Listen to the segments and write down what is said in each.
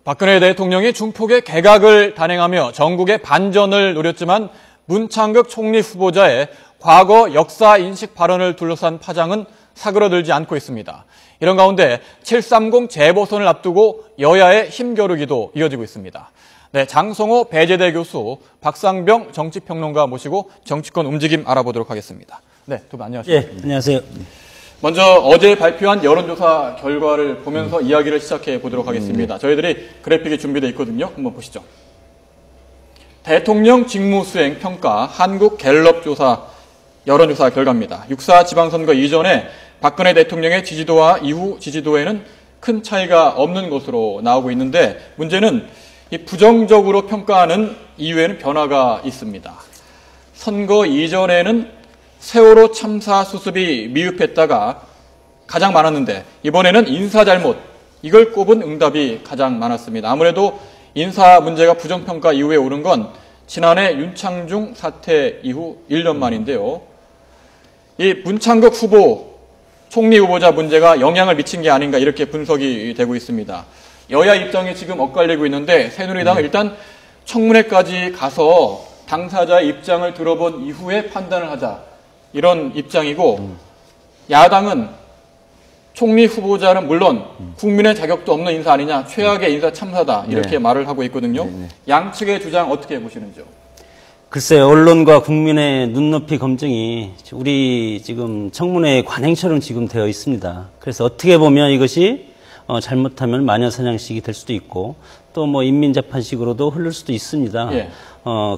박근혜 대통령이 중폭의 개각을 단행하며 전국의 반전을 노렸지만 문창극 총리 후보자의 과거 역사 인식 발언을 둘러싼 파장은 사그러들지 않고 있습니다. 이런 가운데 730 재보선을 앞두고 여야의 힘겨루기도 이어지고 있습니다. 네, 장성호 배재대 교수, 박상병 정치평론가 모시고 정치권 움직임 알아보도록 하겠습니다. 네, 두 분 안녕하십니까? 예, 안녕하세요. 먼저 어제 발표한 여론조사 결과를 보면서 이야기를 시작해 보도록 하겠습니다. 저희들이 그래픽이 준비되어 있거든요. 한번 보시죠. 대통령 직무수행 평가 한국갤럽 조사 여론조사 결과입니다. 6.4 지방선거 이전에 박근혜 대통령의 지지도와 이후 지지도에는 큰 차이가 없는 것으로 나오고 있는데 문제는 이 부정적으로 평가하는 이유에는 변화가 있습니다. 선거 이전에는 세월호 참사 수습이 미흡했다가 가장 많았는데 이번에는 인사 잘못, 이걸 꼽은 응답이 가장 많았습니다. 아무래도 인사 문제가 부정평가 이후에 오른 건 지난해 윤창중 사태 이후 1년 만인데요. 이 문창극 후보, 총리 후보자 문제가 영향을 미친 게 아닌가 이렇게 분석이 되고 있습니다. 여야 입장이 지금 엇갈리고 있는데 새누리당은 일단 청문회까지 가서 당사자의 입장을 들어본 이후에 판단을 하자. 이런 입장이고 야당은 총리 후보자는 물론 국민의 자격도 없는 인사 아니냐, 최악의 인사 참사다 이렇게 말을 하고 있거든요. 양측의 주장 어떻게 보시는지요? 글쎄요, 언론과 국민의 눈높이 검증이 우리 지금 청문회 관행처럼 지금 되어 있습니다. 그래서 어떻게 보면 이것이 잘못하면 마녀사냥식이 될 수도 있고 또 뭐 인민재판식으로도 흐를 수도 있습니다. 예.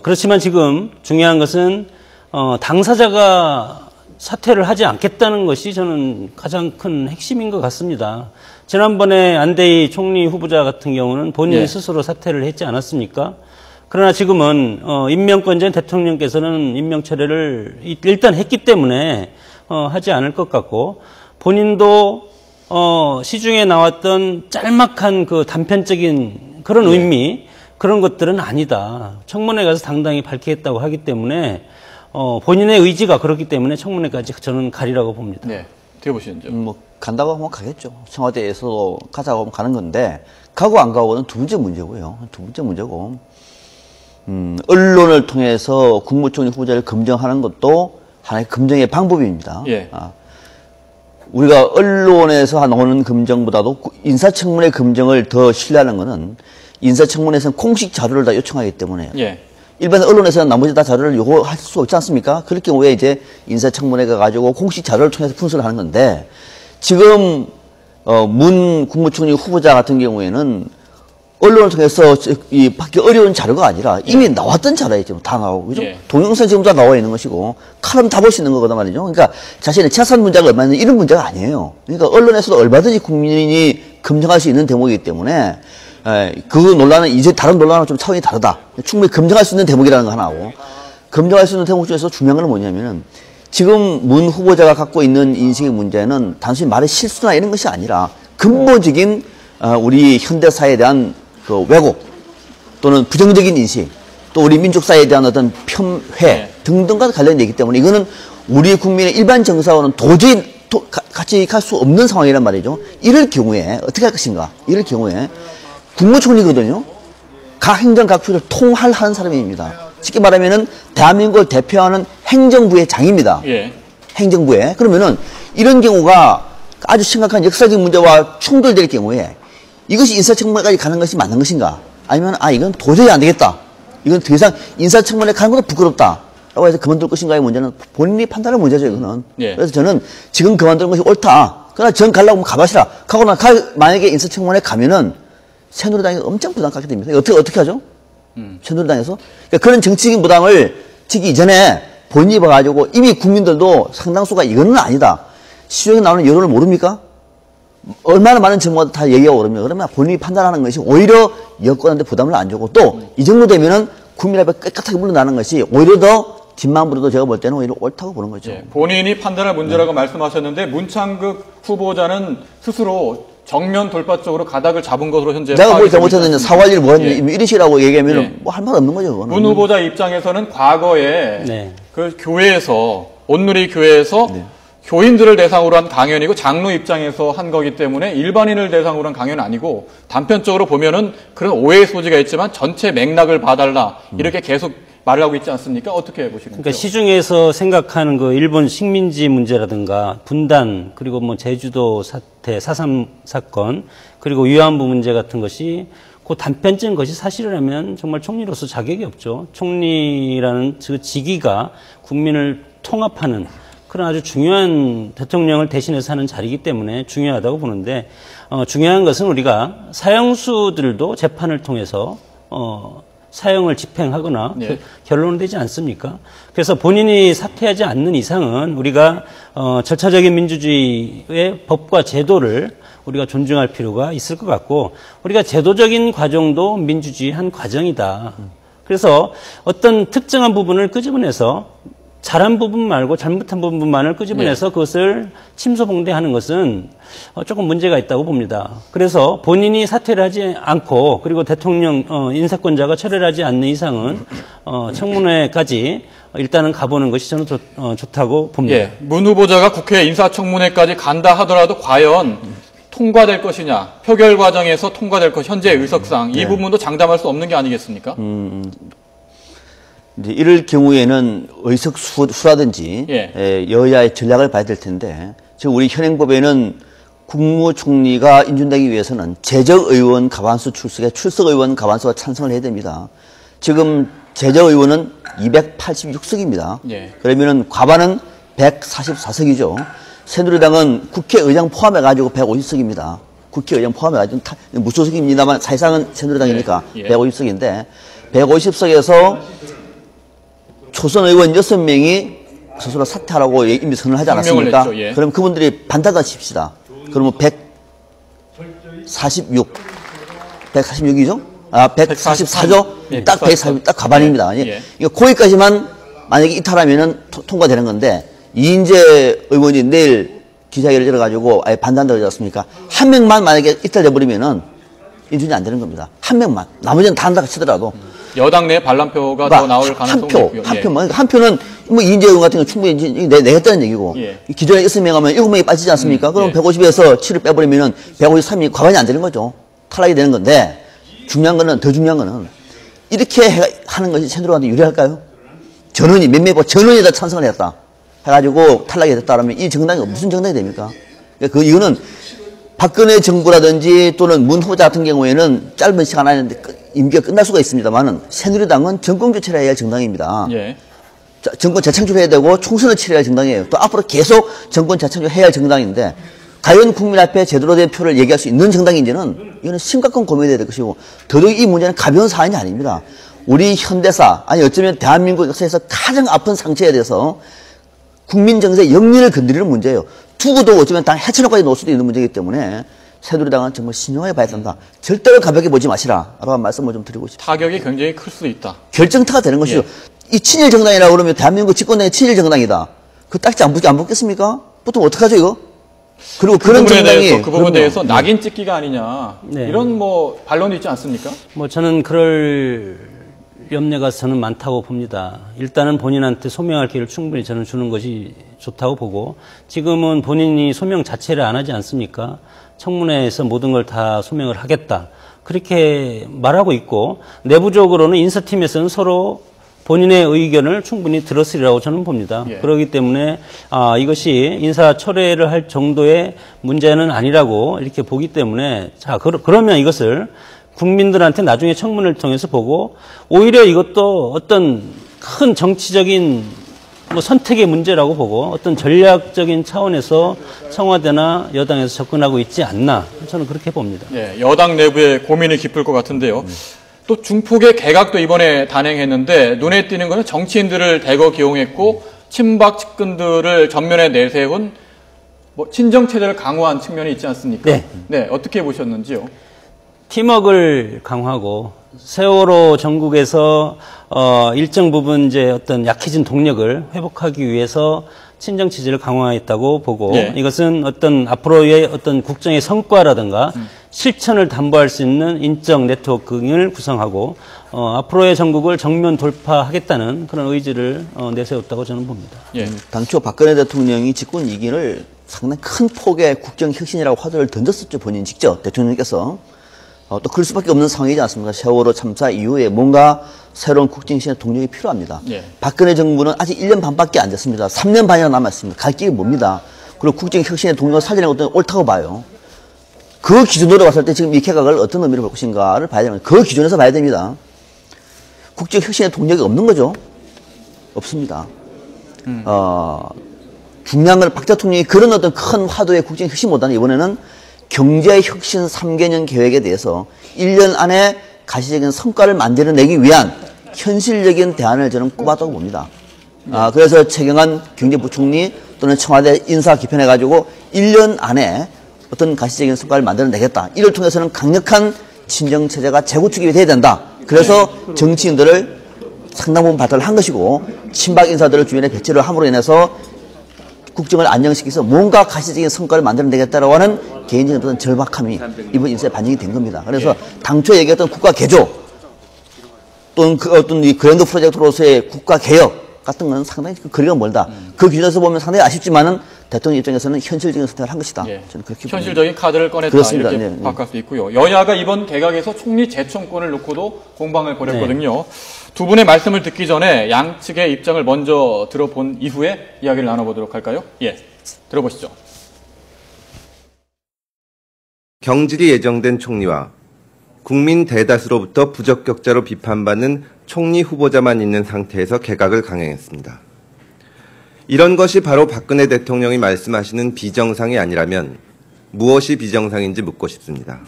그렇지만 지금 중요한 것은 당사자가 사퇴를 하지 않겠다는 것이 저는 가장 큰 핵심인 것 같습니다. 지난번에 안대희 총리 후보자 같은 경우는 본인 스스로 사퇴를 했지 않았습니까? 그러나 지금은 임명권자인 대통령께서는 임명 철회를 일단 했기 때문에 하지 않을 것 같고 본인도 시중에 나왔던 짤막한 그 단편적인 그런 의미 그런 것들은 아니다. 청문회 가서 당당히 밝히겠다고 하기 때문에 본인의 의지가 그렇기 때문에 청문회까지 저는 가리라고 봅니다. 네, 어떻게 보시는지요? 뭐 간다고 하면 가겠죠. 청와대에서도 가자고 하면 가는 건데 가고 안 가고는 두 번째 문제고요. 두 번째 문제고 언론을 통해서 국무총리 후보자를 검증하는 것도 하나의 검증의 방법입니다. 예. 우리가 언론에서 나오는 검증보다도 인사청문회 검증을 더 신뢰하는 것은 인사청문회에서는 공식 자료를 다 요청하기 때문에 일반 언론에서는 나머지 다 자료를 요구할 수 없지 않습니까? 그럴 경우에 이제 인사청문회가 가지고 공식 자료를 통해서 분석을 하는 건데 지금 문 국무총리 후보자 같은 경우에는 언론을 통해서 받기 어려운 자료가 아니라 이미 나왔던 자료에 지금 다 나오고 그죠? 동영상 지금 다 나와 있는 것이고 칼럼 다 볼 수 있는 거거든 말이죠. 그러니까 자신의 재산 문제가 얼마나 이런 문제가 아니에요. 그러니까 언론에서도 얼마든지 국민이 검증할 수 있는 대목이기 때문에 그 논란은 이제 다른 논란은 좀 차원이 다르다. 충분히 검증할 수 있는 대목이라는 거 하나고 검증할 수 있는 대목 중에서 중요한 건 뭐냐면은 지금 문 후보자가 갖고 있는 인식의 문제는 단순히 말의 실수나 이런 것이 아니라 근본적인 우리 현대사에 대한 그 왜곡 또는 부정적인 인식 또 우리 민족사에 대한 어떤 폄훼 등등과 관련되어 있기 때문에 이거는 우리 국민의 일반 정서와는 도저히 같이 갈 수 없는 상황이란 말이죠. 이럴 경우에 어떻게 할 것인가? 이럴 경우에 국무총리거든요. 각 행정 각 부를 통할하는 사람입니다. 쉽게 말하면은 대한민국을 대표하는 행정부의 장입니다. 행정부에. 그러면은 이런 경우가 아주 심각한 역사적 문제와 충돌될 경우에 이것이 인사청문회까지 가는 것이 맞는 것인가? 아니면 이건 도저히 안 되겠다. 이건 더 이상 인사청문회 가는 것도 부끄럽다. 라고 해서 그만둘 것인가의 문제는 본인이 판단할 문제죠, 이거는. 그래서 저는 지금 그만두는 것이 옳다. 그러나 전 가려고 하면 가봐시라. 가거나 만약에 인사청문회 가면은 새누리당이 엄청 부담 갖게 됩니다. 어떻게 하죠? 새누리당에서? 그러니까 그런 정치적인 부담을 지기 이전에 본인이 봐가지고 이미 국민들도 상당수가 이거는 아니다. 시중에 나오는 여론을 모릅니까? 얼마나 많은 정보가 다 얘기하고 그러면 본인이 판단하는 것이 오히려 여권한테 부담을 안 주고 또 이 정도 되면은 국민 앞에 깨끗하게 물러나는 것이 오히려 더 뒷만 불어도 제가 볼 때는 오히려 옳다고 보는 거죠. 본인이 판단할 문제라고 말씀하셨는데 문창극 후보자는 스스로 정면 돌파 쪽으로 가닥을 잡은 것으로 현재 내가 뭘 잘못했느냐, 사과를 뭐 했느냐, 이런 식이라고 얘기하면 뭐 할 말 없는 거죠. 그거는. 문 후보자 입장에서는 과거에 그 교회에서 온누리 교회에서 교인들을 대상으로 한 강연이고 장로 입장에서 한 거기 때문에 일반인을 대상으로 한 강연은 아니고 단편적으로 보면은 그런 오해의 소지가 있지만 전체 맥락을 봐달라 이렇게 계속 말을 하고 있지 않습니까? 어떻게 보시는지요? 그러니까 시중에서 생각하는 그 일본 식민지 문제라든가 분단 그리고 뭐 제주도 사태, 4.3 사건 그리고 위안부 문제 같은 것이 그 단편적인 것이 사실이라면 정말 총리로서 자격이 없죠. 총리라는 그 직위가 국민을 통합하는 그런 아주 중요한 대통령을 대신해서 하는 자리이기 때문에 중요하다고 보는데 중요한 것은 우리가 사형수들도 재판을 통해서 사형을 집행하거나 네. 결론되지 않습니까? 그래서 본인이 사퇴하지 않는 이상은 우리가 절차적인 민주주의의 법과 제도를 우리가 존중할 필요가 있을 것 같고 우리가 제도적인 과정도 민주주의 한 과정이다. 그래서 어떤 특정한 부분을 끄집어내서 잘한 부분 말고 잘못한 부분만을 끄집어내서 그것을 침소봉대하는 것은 조금 문제가 있다고 봅니다. 그래서 본인이 사퇴를 하지 않고 그리고 대통령 인사권자가 철회를 하지 않는 이상은 청문회까지 일단은 가보는 것이 저는 좋다고 봅니다. 예, 문 후보자가 국회 인사청문회까지 간다 하더라도 과연 통과될 것이냐, 표결 과정에서 통과될 것, 현재 의석상 이 부분도 장담할 수 없는 게 아니겠습니까? 이제 이럴 경우에는 의석수라든지 여야의 전략을 봐야 될 텐데 지금 우리 현행법에는 국무총리가 인준되기 위해서는 재적의원 과반수 출석의원 과반수가 찬성을 해야 됩니다. 지금 재적의원은 286석입니다. 그러면은 과반은 144석이죠. 새누리당은 국회의장 포함해가지고 150석입니다. 국회의장 포함해가지고 무소속입니다만 사실상은 새누리당이니까 150석인데 150석에서 초선 의원 6명이 스스로 사퇴하라고 이미 선언을 하지 않았습니까? 그럼 그분들이 반대다 칩시다. 그러면 146이죠? 144죠? 딱 140, 딱 과반입니다. 이거 거기까지만 만약에 이탈하면은 통과되는 건데, 이인재 의원이 내일 기자회견을 열어가지고 아예 반대한다고 그러지 않습니까? 한 명만 만약에 이탈돼버리면은 인준이 안 되는 겁니다. 한 명만. 나머지는 다 한다고 치더라도. 여당 내 반란표가 더 나올 가능성이 있고요. 한 표는 뭐 이인재 의원 같은 경우 충분히 내겠다는 얘기고 기존에 6명 하면 7명이 빠지지 않습니까? 그럼 150에서 7을 빼버리면은 153이 과반이 안 되는 거죠. 탈락이 되는 건데 더 중요한 거는 이렇게 하는 것이 새누리당한테 유리할까요? 전원이 다 찬성을 했다 해가지고 탈락이 됐다 그러면 이 정당이 무슨 정당이 됩니까? 이거는 박근혜 정부라든지 또는 문 후보자 같은 경우에는 짧은 시간 안에 임기가 끝날 수가 있습니다만은 새누리당은 정권 교체를 해야 할 정당입니다. 자, 정권 재창출해야 되고 총선을 치러야 할 정당이에요. 또 앞으로 계속 정권 재창출해야 할 정당인데 과연 국민 앞에 제대로 된 표를 얘기할 수 있는 정당인지는 이거는 심각한 고민이 돼야 될 것이고 더더욱 이 문제는 가벼운 사안이 아닙니다. 우리 현대사 아니 어쩌면 대한민국 역사에서 가장 아픈 상처에 대해서 국민 정서의 영리를 건드리는 문제예요. 두고도 어쩌면 당 해체로까지 놓을 수도 있는 문제이기 때문에 새누리당은 정말 신중하게 봐야 된다. 절대로 가볍게 보지 마시라. 라고 한 말씀을 좀 드리고 싶습니다. 타격이 굉장히 클 수도 있다. 결정타가 되는 것이죠. 이 친일 정당이라고 그러면 대한민국 집권당의 친일 정당이다. 그 딱지 안 붙겠습니까? 보통 어떡하죠, 이거? 그리고 그런 정당이. 그 부분에 대해서 낙인 찍기가 아니냐. 이런 뭐 반론이 있지 않습니까? 저는 그럴 염려가 저는 많다고 봅니다. 일단은 본인한테 소명할 기회를 충분히 저는 주는 것이 좋다고 보고 지금은 본인이 소명 자체를 안 하지 않습니까? 청문회에서 모든 걸 다 소명을 하겠다. 그렇게 말하고 있고 내부적으로는 인사팀에서는 서로 본인의 의견을 충분히 들었으리라고 저는 봅니다. 그렇기 때문에 이것이 인사 철회를 할 정도의 문제는 아니라고 이렇게 보기 때문에 자 그러면 이것을 국민들한테 나중에 청문회를 통해서 보고 오히려 이것도 어떤 큰 정치적인 선택의 문제라고 보고 어떤 전략적인 차원에서 청와대나 여당에서 접근하고 있지 않나 저는 그렇게 봅니다. 여당 내부에 고민이 깊을 것 같은데요. 또 중폭의 개각도 이번에 단행했는데 눈에 띄는 것은 정치인들을 대거 기용했고 친박 측근들을 전면에 내세운 친정 체제를 강화한 측면이 있지 않습니까? 어떻게 보셨는지요? 팀워크를 강화하고 세월호 전국에서 일정 부분 이제 어떤 약해진 동력을 회복하기 위해서 친정 체제를 강화했다고 보고 이것은 어떤 앞으로의 어떤 국정의 성과라든가 실천을 담보할 수 있는 인적 네트워킹을 구성하고 앞으로의 전국을 정면 돌파하겠다는 그런 의지를 내세웠다고 저는 봅니다. 예. 당초 박근혜 대통령이 집권 2기를 상당히 큰 폭의 국정혁신이라고 화두를 던졌었죠. 본인 직접 대통령께서. 또 그럴 수밖에 없는 상황이지 않습니까? 세월호 참사 이후에 뭔가 새로운 국정혁신의 동력이 필요합니다. 예. 박근혜 정부는 아직 1년 반밖에 안 됐습니다. 3년 반이나 남았습니다. 갈 길이 뭡니다. 그리고 국정혁신의 동력을 살리는 것도 옳다고 봐요. 그 기준으로 봤을 때 지금 이 개각을 어떤 의미로 볼 것인가를 봐야 되는 거예요. 그 기준에서 봐야 됩니다. 국정혁신의 동력이 없는 거죠. 없습니다. 중요한 건 박 대통령이 그런 어떤 큰 화두의 국정혁신보다는 이번에는 경제혁신 3개년 계획에 대해서 1년 안에 가시적인 성과를 만들어내기 위한 현실적인 대안을 저는 꼽았다고 봅니다. 그래서 최경환 경제부총리 또는 청와대 인사 기편해가지고 1년 안에 어떤 가시적인 성과를 만들어내겠다. 이를 통해서는 강력한 친정체제가 재구축이 돼야 된다. 그래서 정치인들을 상당 부분 발달을 한 것이고 친박 인사들을 주변에 배치를 함으로 인해서 국정을 안정시켜서 뭔가 가시적인 성과를 만들어내겠다라고 하는 개인적인 어떤 절박함이 이번 인사에 반영이 된 겁니다. 그래서 당초 얘기했던 국가 개조 또는 그 어떤 이 그랜드 프로젝트로서의 국가 개혁 같은 건 상당히 거리가 멀다. 그 기준에서 보면 상당히 아쉽지만은 대통령 입장에서는 현실적인 선택을 한 것이다. 예. 저는 그렇게 현실적인 카드를 꺼냈다. 그렇습니다. 이렇게 네, 바꿀 수 있고요. 여야가 이번 개각에서 총리 재청권을 놓고도 공방을 벌였거든요. 네. 두 분의 말씀을 듣기 전에 양측의 입장을 먼저 들어본 이후에 이야기를 나눠보도록 할까요? 예, 들어보시죠. 경질이 예정된 총리와 국민 대다수로부터 부적격자로 비판받는 총리 후보자만 있는 상태에서 개각을 강행했습니다. 이런 것이 바로 박근혜 대통령이 말씀하시는 비정상이 아니라면 무엇이 비정상인지 묻고 싶습니다.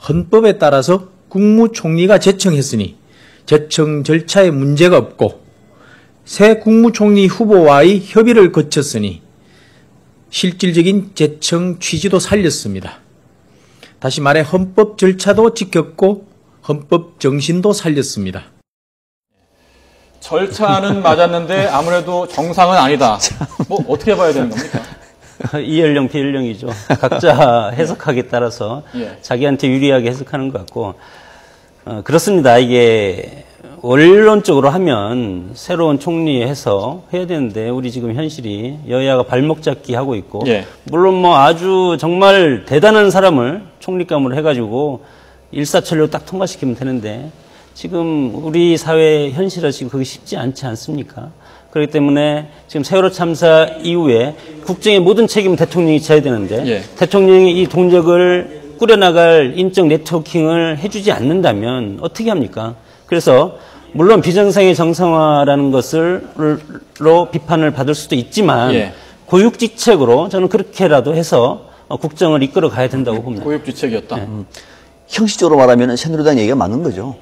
헌법에 따라서 국무총리가 제청했으니 제청 절차에 문제가 없고 새 국무총리 후보와의 협의를 거쳤으니 실질적인 제청 취지도 살렸습니다. 다시 말해 헌법 절차도 지켰고 헌법 정신도 살렸습니다. 절차는 맞았는데 아무래도 정상은 아니다. 뭐 어떻게 봐야 되는 겁니까? 이연령, 비연령이죠. 각자 해석하기에 따라서 예. 자기한테 유리하게 해석하는 것 같고 그렇습니다. 이게 원론적으로 하면 새로운 총리 해서 해야 되는데 우리 지금 현실이 여야가 발목 잡기 하고 있고 예. 물론 뭐 아주 정말 대단한 사람을 총리감으로 해가지고 일사천리로 딱 통과시키면 되는데 지금 우리 사회 현실은 지금 그게 쉽지 않지 않습니까? 그렇기 때문에 지금 세월호 참사 이후에 국정의 모든 책임은 대통령이 져야 되는데 예. 대통령이 이 동력을 꾸려나갈 인적 네트워킹을 해주지 않는다면 어떻게 합니까? 그래서 물론 비정상의 정상화라는 것으로 비판을 받을 수도 있지만 예. 고육지책으로 저는 그렇게라도 해서 국정을 이끌어 가야 된다고 봅니다. 고육지책이었다. 네. 형식적으로 말하면 새누리당 얘기가 맞는 거죠.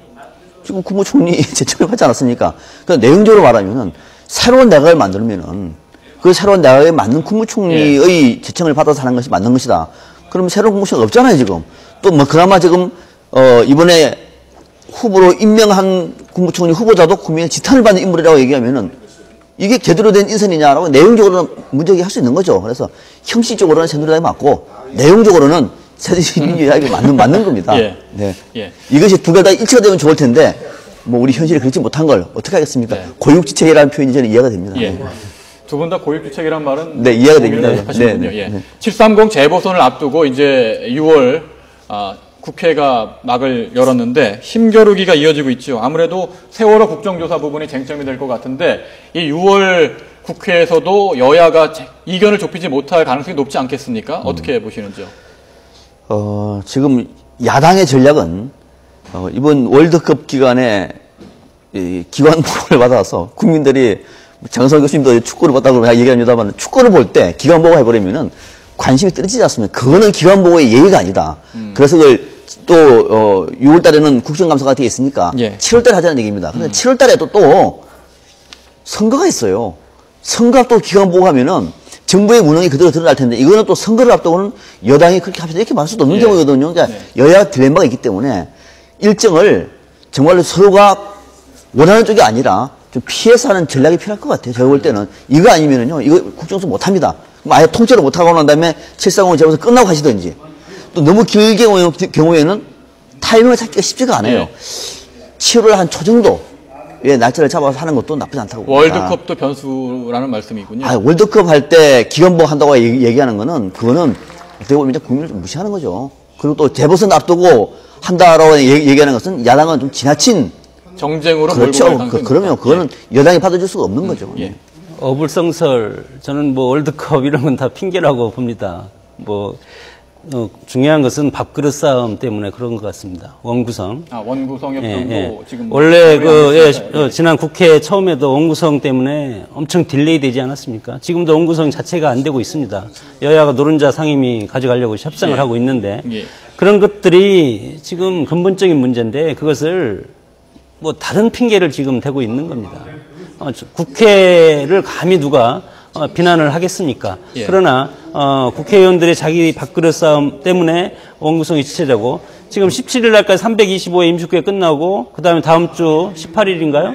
지금 국무총리 제청을 받지 않았습니까? 그 내용적으로 말하면은 새로운 내각을 만들면은 그 새로운 내각에 맞는 국무총리의 제청을 받아서 하는 것이 맞는 것이다. 그럼 새로운 국무총리가 없잖아요, 지금. 또 뭐 그나마 지금 이번에 후보로 임명한 국무총리 후보자도 국민의 지탄을 받는 인물이라고 얘기하면은 이게 제대로 된 인선이냐라고 내용적으로는 문제기 할 수 있는 거죠. 그래서 형식적으로는 새누리당이 맞고 내용적으로는 새누리당이 맞는 겁니다. 예. 네. 예. 이것이 두 개 다 일치가 되면 좋을 텐데 뭐 우리 현실이 그렇지 못한 걸 어떻게 하겠습니까? 네. 고육지책이라는 표현이 저는 이해가 됩니다. 예. 두 분 다 고육지책이란 말은 네, 이해가 됩니다. 하시는군요. 네, 예. 네. 730 재보선을 앞두고 이제 6월 국회가 막을 열었는데 힘겨루기가 이어지고 있죠. 아무래도 세월호 국정조사 부분이 쟁점이 될 것 같은데 이 6월 국회에서도 여야가 이견을 좁히지 못할 가능성이 높지 않겠습니까? 어떻게 보시는지요? 지금 야당의 전략은 이번 월드컵 기간에 이 기관 보고를 받아서 국민들이 장성호 교수님도 축구를 봤다고 얘기합니다만 축구를 볼 때 기관 보고 해버리면은 관심이 떨어지지 않습니까? 그거는 기관 보고의 예의가 아니다. 그래서 그걸 또 6월 달에는 국정감사가 되어 있으니까 예. 7월 달에 하자는 얘기입니다. 근데 7월 달에도 또 선거가 있어요. 선거 또 기관 보고 하면은 정부의 무능이 그대로 드러날 텐데 이거는 또 선거를 앞두고는 여당이 그렇게 합해서 이렇게 말할 수도 없는 예. 경우거든요. 그러니까 여야 딜레마가 있기 때문에 일정을 정말로 서로가 원하는 쪽이 아니라 좀 피해서 하는 전략이 필요할 것 같아요. 제가 볼 때는 이거 아니면은요, 이거 국정수 못 합니다. 아예 통째로 못 하고 난 다음에 730 재보선 끝나고 하시든지 또 너무 길게 오는 경우에는 타이밍을 찾기가 쉽지가 않아요. 7월 한 초 정도 예, 날짜를 잡아서 하는 것도 나쁘지 않다고 봅니다. 월드컵도 변수라는 말씀이군요. 월드컵 할 때 기간봉 한다고 얘기하는 거는 그거는 어떻게 보면 국민을 좀 무시하는 거죠. 그리고 또 재보선 앞두고 한다라고 얘기하는 것은 야당은 좀 지나친 정쟁으로 그렇죠. 몰고 갈 가능성이 그러면 그거는 여당이 받아줄 수가 없는 거죠. 예. 어불성설, 저는 뭐 월드컵 이런 건 다 핑계라고 봅니다. 뭐 중요한 것은 밥그릇 싸움 때문에 그런 것 같습니다. 원구성. 원구성 협정도 지금 원래 지난 국회 처음에도 원구성 때문에 엄청 딜레이 되지 않았습니까? 지금도 원구성 자체가 안 되고 있습니다. 여야가 노른자 상임위 가져가려고 협상을 하고 있는데 그런 것들이 지금 근본적인 문제인데 그것을 뭐 다른 핑계를 지금 대고 있는 겁니다. 국회를 감히 누가 비난을 하겠습니까? 그러나 국회의원들의 자기 밥그릇 싸움 때문에 원구성이 지체되고 지금 17일 날까지 325회 임시국회 끝나고 그다음에 다음 주 18일인가요?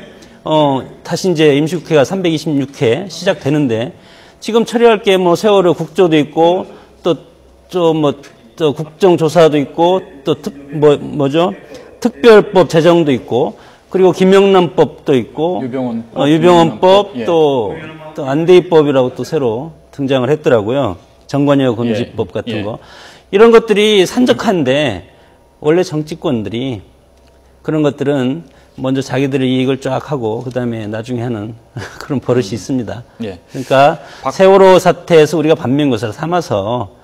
다시 이제 임시국회가 326회 시작되는데 지금 처리할 게 뭐 세월호 국조도 있고 또 국정조사도 있고 또 특별법 제정도 있고 그리고 김영란법도 있고 유병헌법 또 안대희법이라고 또 새로 등장을 했더라고요. 정관예우 금지법 같은 거. 이런 것들이 산적한데 원래 정치권들이 그런 것들은 먼저 자기들의 이익을 쫙 하고 그다음에 나중에 하는 그런 버릇이 있습니다. 그러니까 세월호 사태에서 우리가 반면교사를 삼아서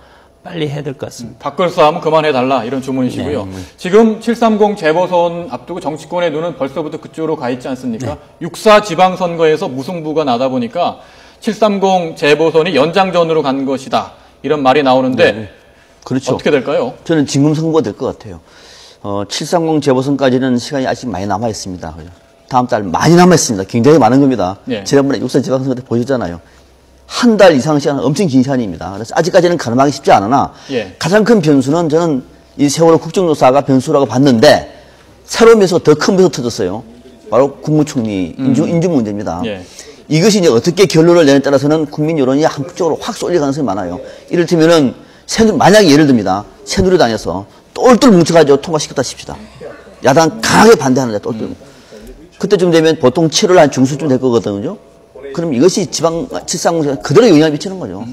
빨리 해야 될 것 같습니다. 밥그릇 싸움은 그만해달라 이런 주문이시고요. 지금 730 재보선 앞두고 정치권의 눈은 벌써부터 그쪽으로 가 있지 않습니까? 6.4 지방선거에서 무승부가 나다 보니까 730 재보선이 연장전으로 간 것이다. 이런 말이 나오는데 그렇죠. 어떻게 될까요? 저는 진검승부가 될 것 같아요. 730 재보선까지는 시간이 아직 많이 남아 있습니다. 다음 달 많이 남아 있습니다. 굉장히 많은 겁니다. 지난번에 6.4 지방선거 때 보셨잖아요. 한 달 이상 시간, 엄청 긴 시간입니다. 그래서 아직까지는 가늠하기 쉽지 않으나 가장 큰 변수는 저는 이 세월호 국정조사가 변수라고 봤는데 새로운 변수가 더 큰 변수가 터졌어요. 바로 국무총리 인준 문제입니다. 이것이 이제 어떻게 결론을 내냐에 따라서는 국민 여론이 한쪽으로 확 쏠릴 가능성이 많아요. 이를테면은 만약에 예를 듭니다. 새누리당에서 똘똘 뭉쳐가지고 통과시켰다 칩시다. 야당 강하게 반대하는데 똘똘. 그때쯤 되면 보통 7월 한 중순쯤 될 거거든요. 그럼 이것이 지방 730 그대로 영향을 미치는 거죠.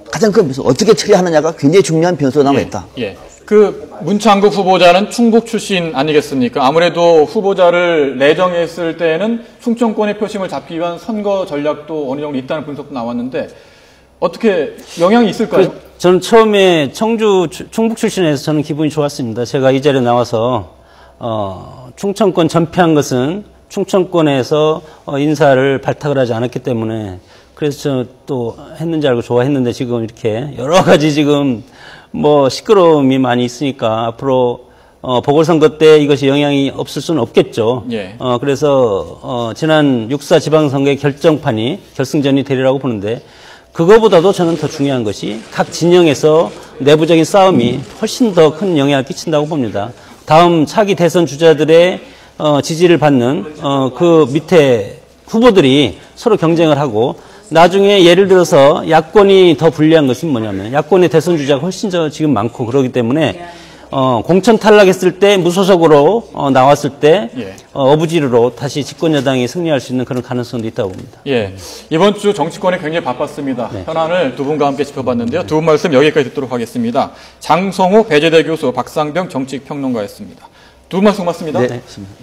가장 큰 변수 어떻게 처리하느냐가 굉장히 중요한 변수가 남아있다. 그 문창국 후보자는 충북 출신 아니겠습니까? 아무래도 후보자를 내정했을 때는 충청권의 표심을 잡기 위한 선거 전략도 어느 정도 있다는 분석도 나왔는데 어떻게 영향이 있을까요? 저는 처음에 충북 출신에서 저는 기분이 좋았습니다. 제가 이 자리에 나와서 충청권 전패한 것은 충청권에서 인사를 발탁을 하지 않았기 때문에 그래서 저 또 했는지 알고 좋아했는데 지금 이렇게 여러 가지 지금 뭐 시끄러움이 많이 있으니까 앞으로 보궐선거 때 이것이 영향이 없을 수는 없겠죠. 그래서 지난 6.4 지방선거의 결승전이 되리라고 보는데 그거보다도 저는 더 중요한 것이 각 진영에서 내부적인 싸움이 훨씬 더 큰 영향을 끼친다고 봅니다. 다음 차기 대선 주자들의 지지를 받는 그 밑에 후보들이 서로 경쟁을 하고 나중에 예를 들어서 야권이 더 불리한 것은 뭐냐면 야권의 대선 주자가 훨씬 더 지금 많고 그러기 때문에 공천 탈락했을 때 무소속으로 나왔을 때 어부지리로 다시 집권 여당이 승리할 수 있는 그런 가능성도 있다고 봅니다. 이번 주 정치권이 굉장히 바빴습니다. 현안을 두 분과 함께 짚어봤는데요. 두 분 말씀 여기까지 듣도록 하겠습니다. 장성호 배재대 교수, 박상병 정치평론가였습니다. 두 분 말씀 고맙습니다. 네, 고맙습니다.